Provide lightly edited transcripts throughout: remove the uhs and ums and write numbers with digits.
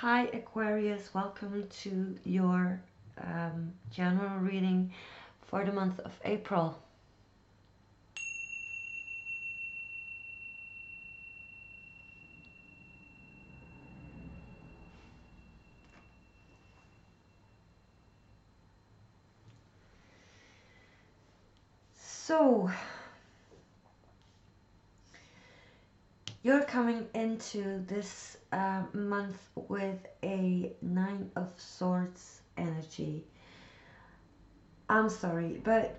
Hi Aquarius, welcome to your general reading for the month of April. So, you're coming into this month with a Nine of Swords energy. I'm sorry, but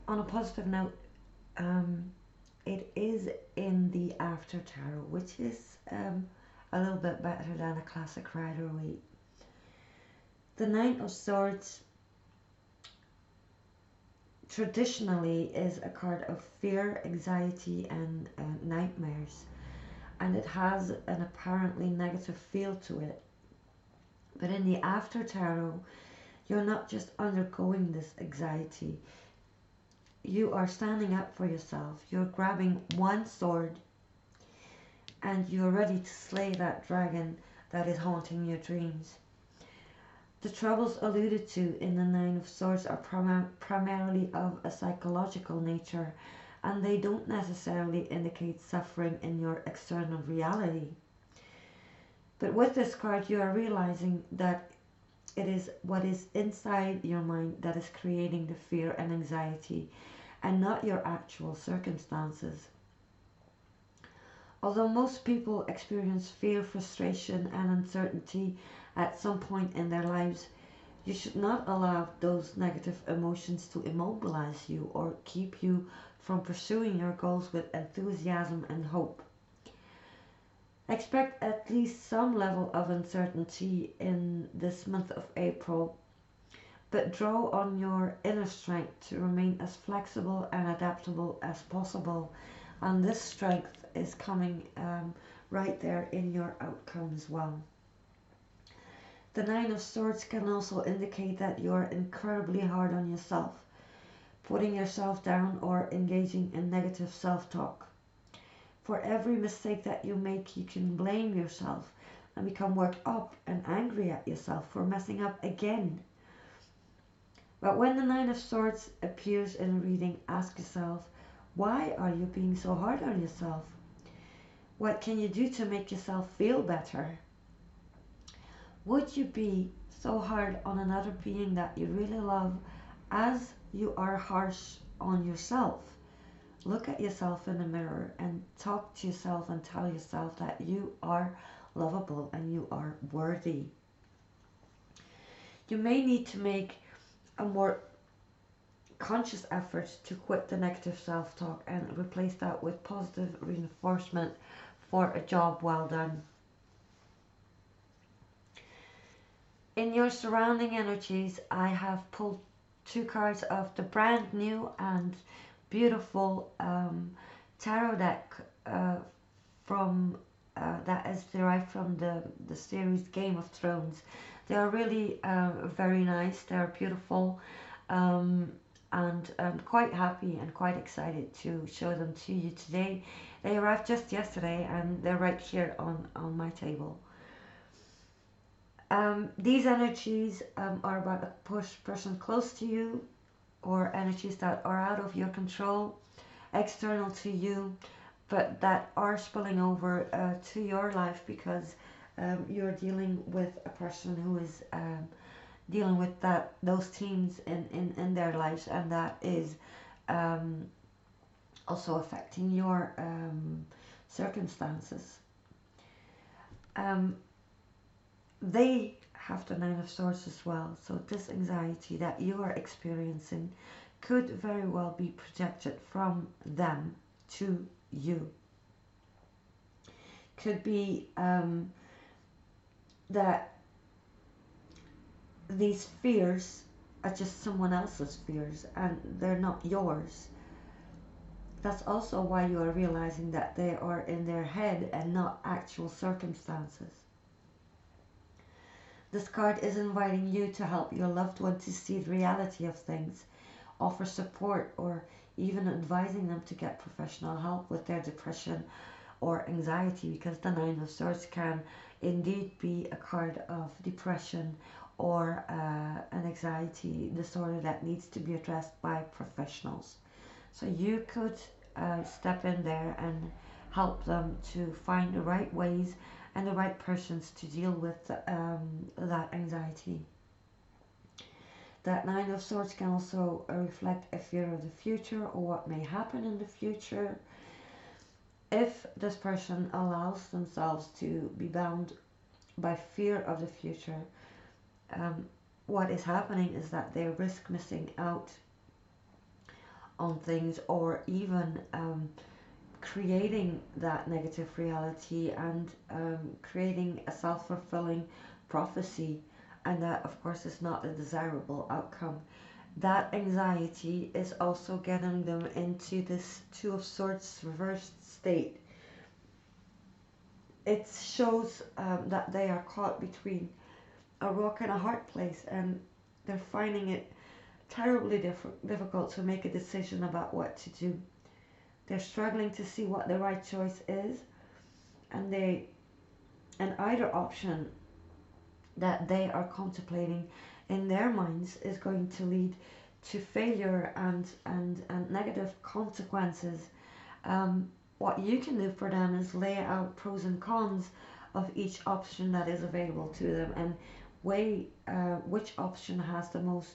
on a positive note, it is in the After Tarot, which is a little bit better than a classic Rider-Waite. The Nine of Swords traditionally is a card of fear, anxiety, and nightmares, and it has an apparently negative feel to it. But in the After Tarot, you're not just undergoing this anxiety, you are standing up for yourself. You're grabbing one sword and you're ready to slay that dragon that is haunting your dreams. The troubles alluded to in the Nine of Swords are primarily of a psychological nature, and they don't necessarily indicate suffering in your external reality. But with this card, you are realizing that it is what is inside your mind that is creating the fear and anxiety, and not your actual circumstances. Although most people experience fear, frustration, and uncertainty at some point in their lives, you should not allow those negative emotions to immobilize you or keep you from pursuing your goals with enthusiasm and hope. Expect at least some level of uncertainty in this month of April, but draw on your inner strength to remain as flexible and adaptable as possible. And this strength is coming right there in your outcome as well. The Nine of Swords can also indicate that you're incredibly hard on yourself, putting yourself down or engaging in negative self-talk. For every mistake that you make, you can blame yourself and become worked up and angry at yourself for messing up again. But when the Nine of Swords appears in a reading, ask yourself, why are you being so hard on yourself? What can you do to make yourself feel better? Would you be so hard on another being that you really love as you are harsh on yourself? Look at yourself in the mirror and talk to yourself and tell yourself that you are lovable and you are worthy. You may need to make a more conscious effort to quit the negative self-talk and replace that with positive reinforcement for a job well done. In your surrounding energies, I have pulled two cards of the brand new and beautiful tarot deck from that is derived from the series Game of Thrones. They are really very nice. They are beautiful, and I'm quite happy and quite excited to show them to you today. They arrived just yesterday and they're right here on my table. These energies are about a person close to you, or energies that are out of your control, external to you, but that are spilling over to your life because you're dealing with a person who is dealing with those themes in their lives, and that is also affecting your circumstances. They have the Nine of Swords as well, so this anxiety that you are experiencing could very well be projected from them to you. Could be that these fears are just someone else's fears and they're not yours. That's also why you are realizing that they are in their head and not actual circumstances. This card is inviting you to help your loved one to see the reality of things, offer support, or even advising them to get professional help with their depression or anxiety, because the Nine of Swords can indeed be a card of depression or an anxiety disorder that needs to be addressed by professionals. So you could step in there and help them to find the right ways and the right persons to deal with that anxiety. That Nine of Swords can also reflect a fear of the future or what may happen in the future. If this person allows themselves to be bound by fear of the future, what is happening is that they risk missing out on things, or even creating that negative reality and creating a self-fulfilling prophecy, and that of course is not a desirable outcome. That anxiety is also getting them into this Two of Swords reversed state. It shows that they are caught between a rock and a hard place, and they're finding it terribly difficult to make a decision about what to do. They're struggling to see what the right choice is, and either option that they are contemplating in their minds is going to lead to failure and negative consequences. What you can do for them is lay out pros and cons of each option that is available to them, and weigh which option has the most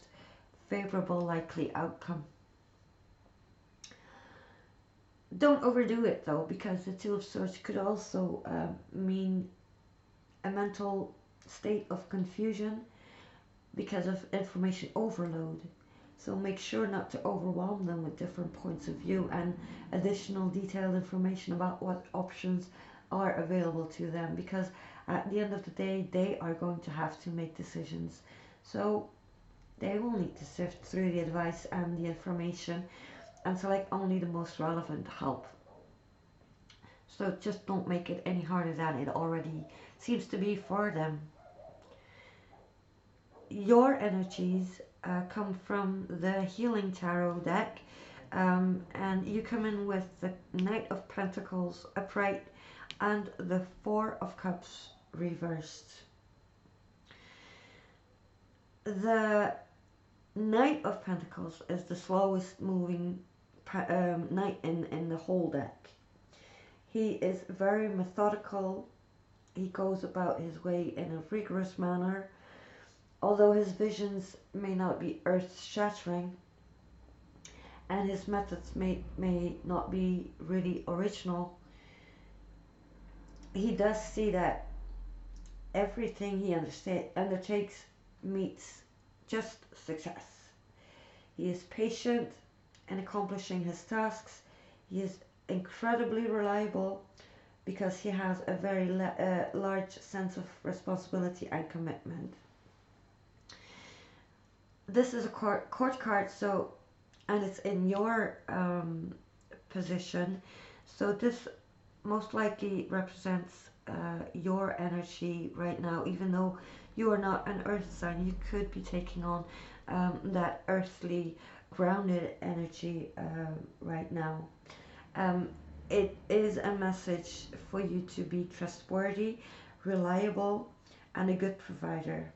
favorable likely outcome. Don't overdo it though, because the Two of Swords could also mean a mental state of confusion because of information overload. So make sure not to overwhelm them with different points of view and additional detailed information about what options are available to them, because at the end of the day they are going to have to make decisions. So they will need to sift through the advice and the information and select only the most relevant help. So just don't make it any harder than it already seems to be for them. Your energies come from the Healing Tarot deck, and you come in with the Knight of Pentacles upright and the Four of Cups reversed. The Knight of Pentacles is the slowest moving knight in the whole deck. He is very methodical. He goes about his way in a rigorous manner. Although his visions may not be earth-shattering and his methods may not be really original, he does see that everything he undertakes meets just success. He is patient in accomplishing his tasks. He is incredibly reliable because he has a very large sense of responsibility and commitment. This is a court card, so, and it's in your position, so this most likely represents your energy right now. Even though you are not an earth sign, you could be taking on that earthly grounded energy right now. It is a message for you to be trustworthy, reliable, and a good provider.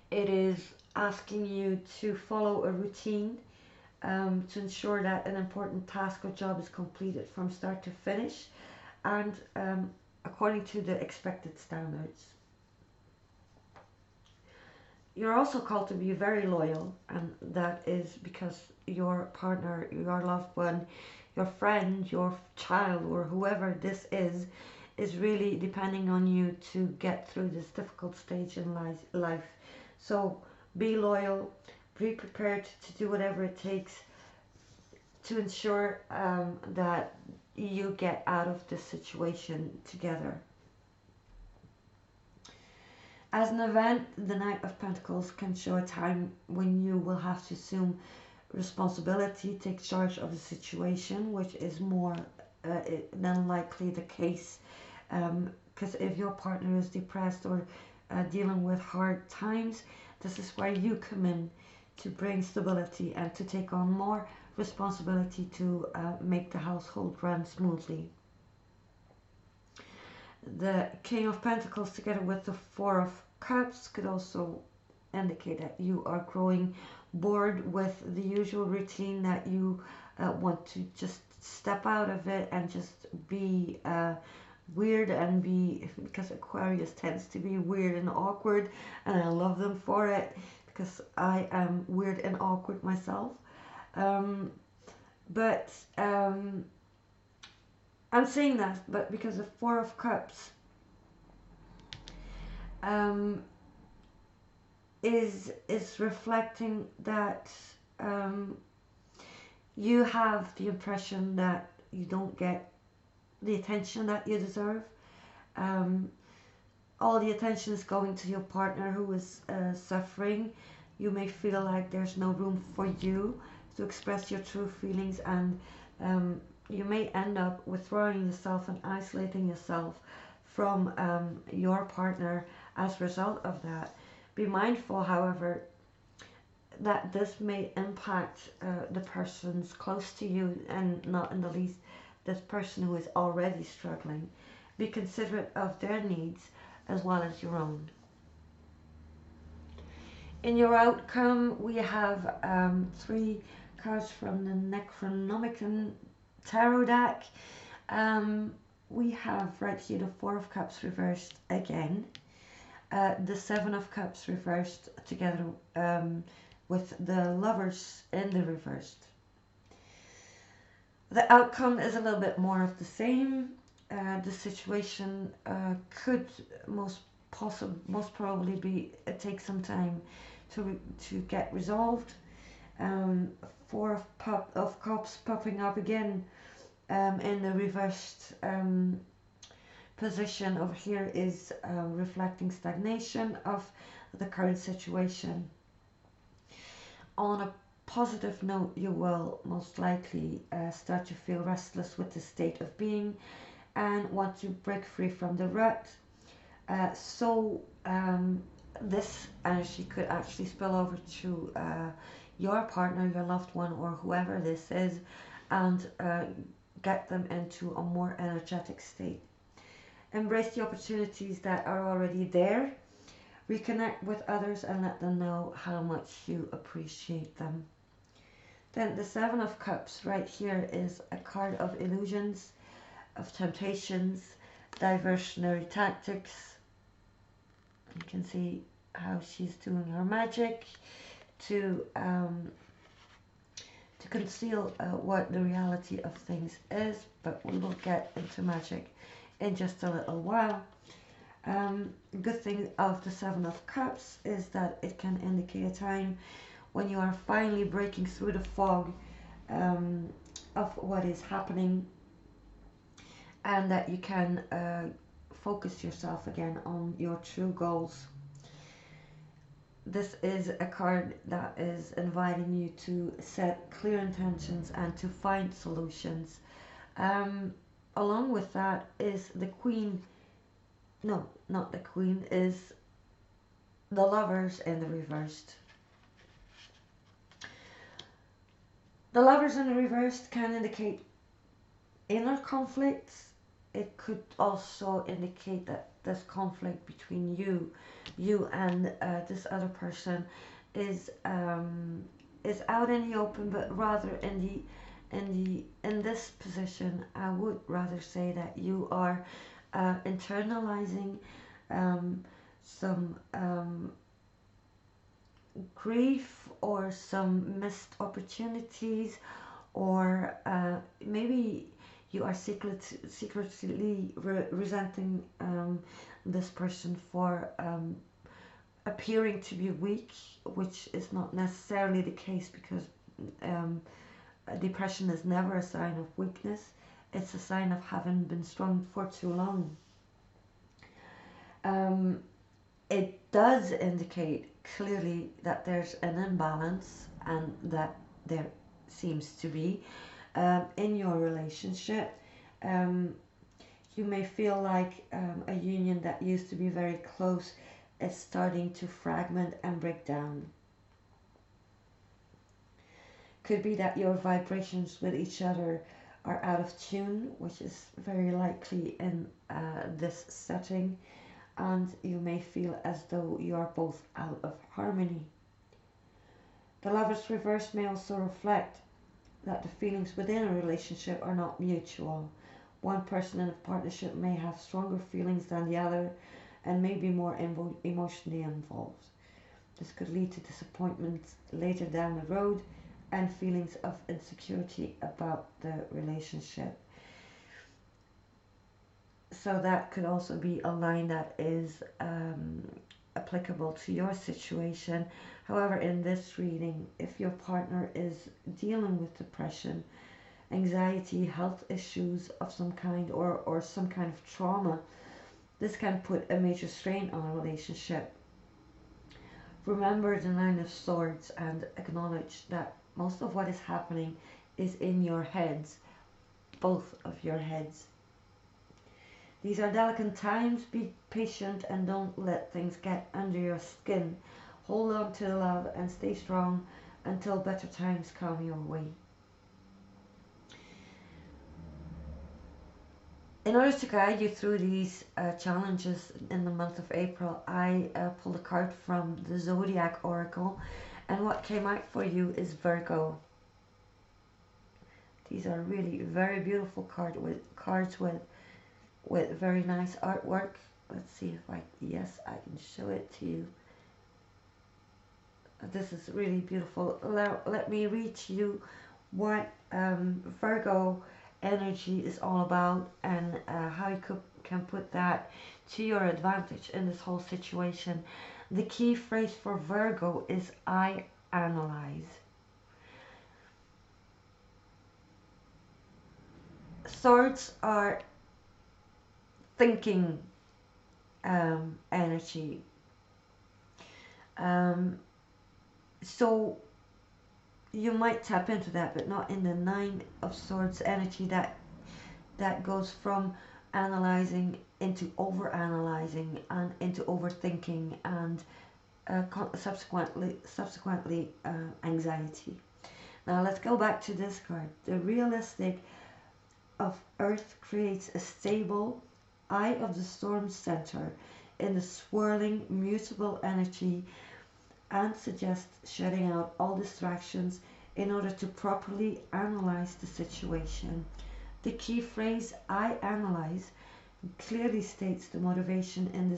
It is asking you to follow a routine to ensure that an important task or job is completed from start to finish, and according to the expected standards. You're also called to be very loyal, and that is because your partner, your loved one, your friend, your child, or whoever this is really depending on you to get through this difficult stage in life. So be loyal, be prepared to do whatever it takes to ensure that you get out of this situation together. As an event, the Knight of Pentacles can show a time when you will have to assume responsibility, take charge of the situation, which is more than likely the case. Because if your partner is depressed or dealing with hard times, this is where you come in to bring stability and to take on more responsibility to make the household run smoothly. The King of Pentacles together with the Four of Cups could also indicate that you are growing bored with the usual routine, that you want to just step out of it and just be weird and be, because Aquarius tends to be weird and awkward, and I love them for it because I am weird and awkward myself. But I'm saying that, but because the Four of Cups is reflecting that you have the impression that you don't get the attention that you deserve. All the attention is going to your partner who is suffering. You may feel like there's no room for you to express your true feelings, and you may end up withdrawing yourself and isolating yourself from your partner as a result of that. Be mindful, however, that this may impact the persons close to you, and not in the least this person who is already struggling. Be considerate of their needs as well as your own. In your outcome, we have 3 cards from the Necronomicon Tarot deck. We have right here the Four of Cups reversed again, the Seven of Cups reversed together with the Lovers in the reversed. The outcome is a little bit more of the same. The situation could most probably be take some time to get resolved. Four of Cups popping up again in the reversed position over here is reflecting stagnation of the current situation. On a positive note, you will most likely start to feel restless with the state of being and want to break free from the rut. This energy could actually spill over to your partner, your loved one, or whoever this is, and get them into a more energetic state. Embrace the opportunities that are already there. Reconnect with others and let them know how much you appreciate them. Then the Seven of Cups right here is a card of illusions, of temptations, diversionary tactics. You can see how she's doing her magic to conceal what the reality of things is, but we will get into magic in just a little while. Good thing of the Seven of Cups is that it can indicate a time when you are finally breaking through the fog of what is happening, and that you can focus yourself again on your true goals. This is a card that is inviting you to set clear intentions and to find solutions. Along with that is the Queen, no, not the Queen, is the Lovers in the reversed. The Lovers in the reversed can indicate inner conflicts. It could also indicate that this conflict between you and this other person is out in the open, but rather in this position, I would rather say that you are internalizing some grief or some missed opportunities, or maybe you are secretly resenting this person for appearing to be weak, which is not necessarily the case, because depression is never a sign of weakness. It's a sign of having been strong for too long. It does indicate clearly that there's an imbalance, and that there seems to be in your relationship. You may feel like a union that used to be very close is starting to fragment and break down. Could be that your vibrations with each other are out of tune, which is very likely in this setting, and you may feel as though you are both out of harmony. The Lover's reverse may also reflect that the feelings within a relationship are not mutual. One person in a partnership may have stronger feelings than the other and may be more emotionally involved. This could lead to disappointments later down the road and feelings of insecurity about the relationship. So that could also be a line that is applicable to your situation. However, in this reading, if your partner is dealing with depression, anxiety, health issues of some kind, or some kind of trauma, this can put a major strain on a relationship. Remember the Nine of Swords and acknowledge that most of what is happening is in your heads, both of your heads. These are delicate times. Be patient and don't let things get under your skin. Hold on to the love and stay strong until better times come your way. In order to guide you through these challenges in the month of April, I pulled a card from the Zodiac Oracle, and what came out for you is Virgo. These are really very beautiful cards with very nice artwork. Let's see if yes, I can show it to you. This is really beautiful. Let me read to you what Virgo energy is all about, and how you can put that to your advantage in this whole situation. The key phrase for Virgo is I analyze. Swords are thinking energy. So you might tap into that, but not in the Nine of Swords energy that goes from analyzing into over-analyzing and into overthinking and subsequently anxiety. Now let's go back to this card. The realistic of Earth creates a stable eye of the storm center in the swirling mutable energy and suggests shutting out all distractions in order to properly analyze the situation. The key phrase I analyze clearly states the motivation in the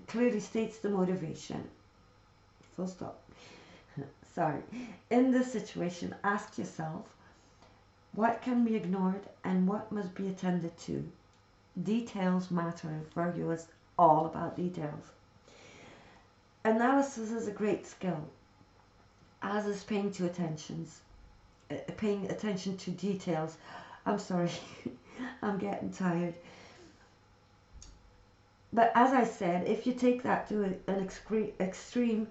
clearly states the motivation. Full stop. Sorry. In this situation, ask yourself, what can be ignored and what must be attended to? Details matter. Virgo is all about details. Analysis is a great skill, as is paying attention to details. I'm sorry, I'm getting tired. But as I said, if you take that to an extreme,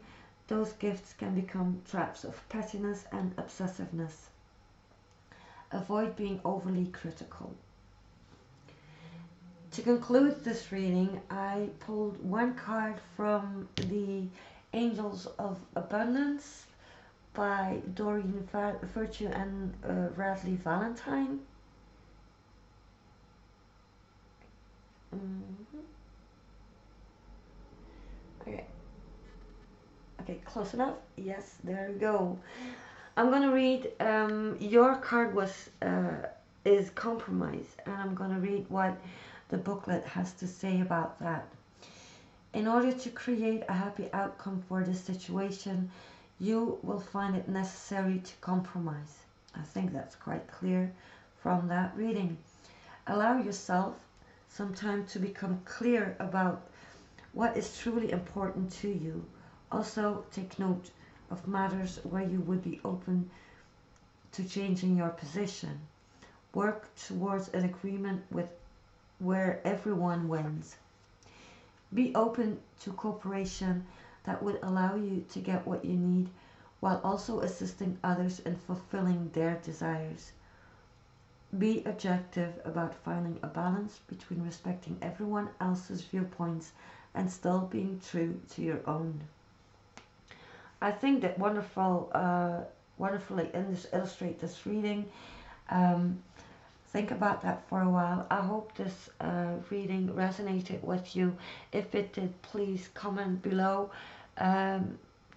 those gifts can become traps of pettiness and obsessiveness. Avoid being overly critical. To conclude this reading, I pulled one card from the Angels of Abundance by Doreen Virtue Radleigh Valentine. Okay, close enough? Yes, there we go. I'm going to read, your card is compromise, and I'm going to read what the booklet has to say about that. In order to create a happy outcome for this situation, you will find it necessary to compromise. I think that's quite clear from that reading. Allow yourself some time to become clear about what is truly important to you. Also, take note of matters where you would be open to changing your position. Work towards an agreement where everyone wins. Be open to cooperation that would allow you to get what you need while also assisting others in fulfilling their desires. Be objective about finding a balance between respecting everyone else's viewpoints and still being true to your own. I think that wonderfully illustrate this reading, Think about that for a while. I hope this reading resonated with you. If it did, please comment below.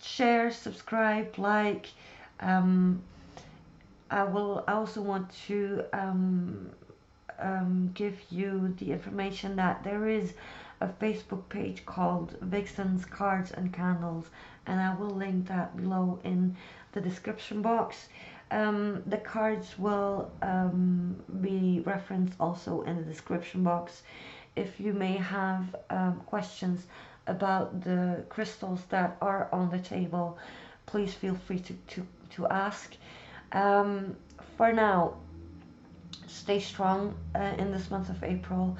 Share, subscribe, like. I will also want to give you the information that there is a Facebook page called Vixen's Cards and Candles, and I will link that below in the description box. The cards will be referenced also in the description box. If you may have questions about the crystals that are on the table, please feel free to ask. For now, stay strong in this month of April.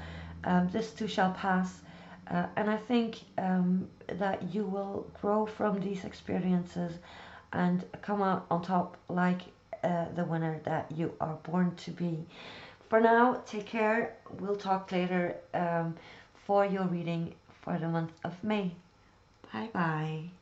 This too shall pass. And I think that you will grow from these experiences and come out on top like the winner that you are born to be. For now, take care. We'll talk later for your reading for the month of May. Bye bye.